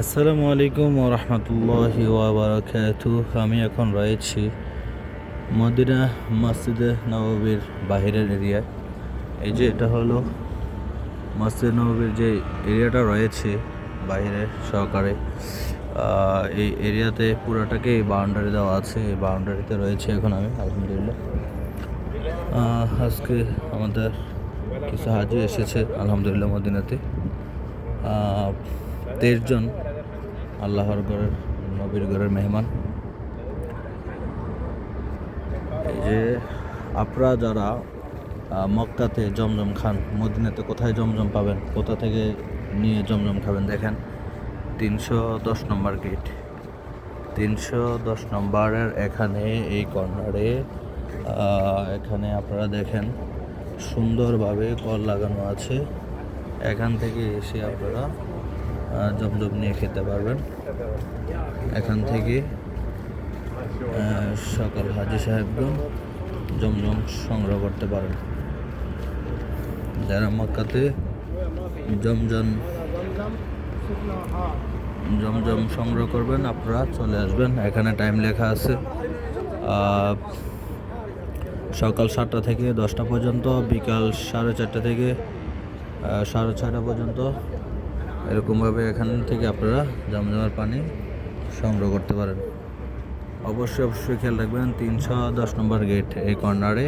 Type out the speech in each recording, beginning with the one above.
আসসালামু আলাইকুম ওয়া রাহমাতুল্লাহি ওয়া বারাকাতুহু। আমি এখন রয়েছি মদিনা মসজিদে নববীর বাহিরের এরিয়ায়। এই যে এটা হলো মসজিদ নববীর যে এরিয়াটা রয়েছে বাইরে সহকারে, এই এরিয়াতে পুরোটাকেই বাউন্ডারি দেওয়া আছে। এই বাউন্ডারিতে রয়েছে এখন আমি আলহামদুলিল্লাহ। আজকে আমাদের কিছু হাজি এসেছে আলহামদুলিল্লাহ মদিনাতে, 23 জন আল্লাহর ঘরের নবীর ঘরের মেহমান। এই যে আপনারা যারা মক্কাতে জমজম খান, মদিনাতে কোথায় জমজম পাবেন, কোথা থেকে নিয়ে জমজম খাবেন, দেখেন 310 নম্বর গেট, 310 নম্বরের এখানে এই কর্নারে এখানে আপনারা দেখেন সুন্দরভাবে কল লাগানো আছে। এখান থেকে এসে আপনারা জমজম নিয়ে খেতে পারবেন। এখান থেকে সকল হাজি সাহেবগণ জমজম সংগ্রহ করতে পারেন। যারা মক্কাতে জমজম সংগ্রহ করবেন আপনারা চলে আসবেন। এখানে টাইম লেখা আছে সকাল 7টা থেকে 10টা পর্যন্ত, বিকাল 4:30 থেকে 6:30 পর্যন্ত। এরকমভাবে এখান থেকে আপনারা জমজমের পানি সংগ্রহ করতে পারেন। অবশ্যই খেয়াল রাখবেন 310 নম্বর গেট এই কর্নারে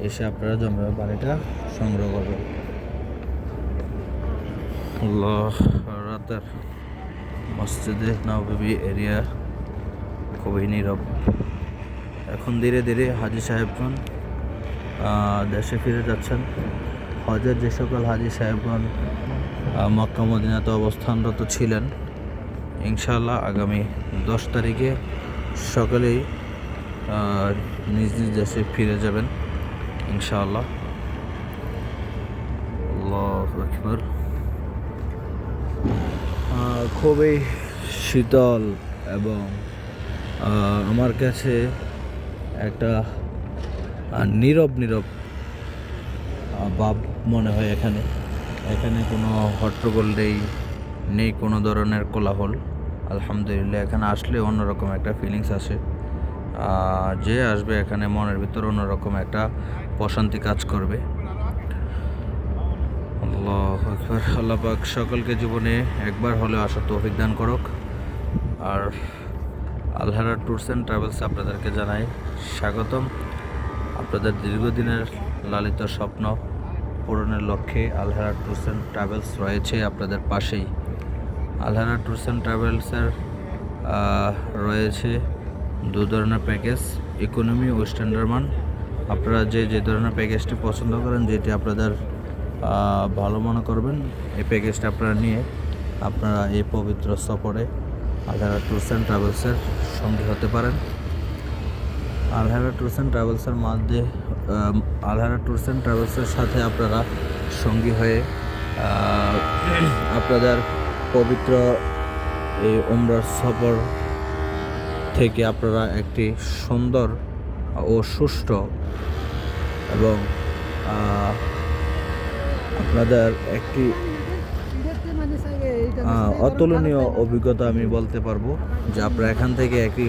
এসে আপনারা জমজমের পানিটা সংগ্রহ করবেন। রাতের মসজিদে নববী এরিয়া খুবই নীরব। এখন ধীরে ধীরে হাজি সাহেবগণ দেশে ফিরে যাচ্ছেন। হজের যে সকল হাজি সাহেবগণ মক্কা মদিনাতে অবস্থানরত ছিলেন, ইনশাআল্লাহ আগামী 10 তারিখে সকলেই নিজ নিজ দেশে ফিরে যাবেন ইনশাআল্লাহ। আল্লাহু আকবার। খুবই শীতল এবং আমার কাছে একটা নীরব ভাব মনে হয়। এখানে কোনো হট্টগোল নেই কোনো ধরনের কোলাহল। আলহামদুলিল্লাহ এখানে আসলে অন্যরকম একটা ফিলিংস আসে। যে আসবে এখানে মনের ভিতর অন্যরকম একটা প্রশান্তি কাজ করবে। আল্লাহু আকবার। আল্লাহ পাক সকলকে জীবনে একবার হলেও আসার তৌফিক দান করুক। আর আলহারা ট্যুরস অ্যান্ড ট্রাভেলস আপনাদেরকে জানাই স্বাগতম। আপনাদের দীর্ঘদিনের লালিত স্বপ্ন পূরণের লক্ষ্যে আলহারা ট্যুরস অ্যান্ড ট্রাভেলস রয়েছে আপনাদের পাশেই। আলহারা ট্যুরস অ্যান্ড ট্রাভেলসের রয়েছে দু ধরনের প্যাকেজ, ইকোনমি ও স্ট্যান্ডার্ড মান। আপনারা যে ধরনের প্যাকেজটি পছন্দ করেন, যেটি আপনাদের ভালো মনে করবেন, এই প্যাকেজটা আপনারা নিয়ে আপনারা এই পবিত্র সফরে আলহারা ট্যুরস অ্যান্ড ট্রাভেলসের সঙ্গী হতে পারেন। আলহারা ট্যুরস অ্যান্ড ট্রাভেলসের মধ্যে আলহারা ট্যুরস অ্যান্ড ট্রাভেলসের সাথে আপনারা সঙ্গী হয়ে আপনাদের পবিত্র এই উমরার সফর থেকে আপনারা একটি সুন্দর ও সুষ্ঠু এবং আপনাদের একটি অতুলনীয় অভিজ্ঞতা আমি বলতে পারবো যে আপনারা এখান থেকে একটি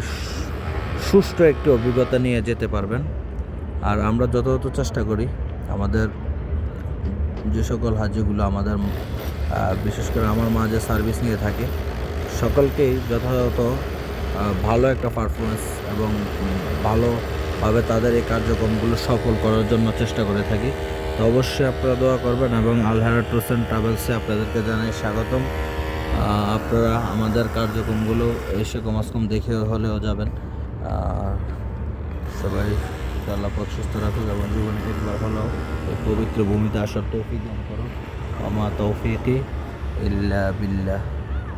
সুষ্ঠু একটি অভিজ্ঞতা নিয়ে যেতে পারবেন। আর আমরা যথাযথ চেষ্টা করি আমাদের যে সকল হাজিগুলো আমাদের বিশেষ করে আমার মাঝে সার্ভিস নিয়ে থাকে, সকলকেই যথাযথ ভালো একটা পারফরমেন্স এবং ভালোভাবে তাদের এই কার্যক্রমগুলো সফল করার জন্য চেষ্টা করে থাকি। তো অবশ্যই আপনারা দোয়া করবেন এবং আলহারা ট্যুরস অ্যান্ড ট্রাভেলসে আপনাদেরকে জানাই স্বাগতম। আপনারা আমাদের কার্যক্রমগুলো এসে কমাস কম দেখে হলেও যাবেন। সবাই আল্লাহ পাক সুস্থ রাখুক এবং জীবনে একবার হলেও এই পবিত্র ভূমিতে আসার তৌফিক দান করুন। আমা তৌফিকি ইল্লা বিল্লাহ।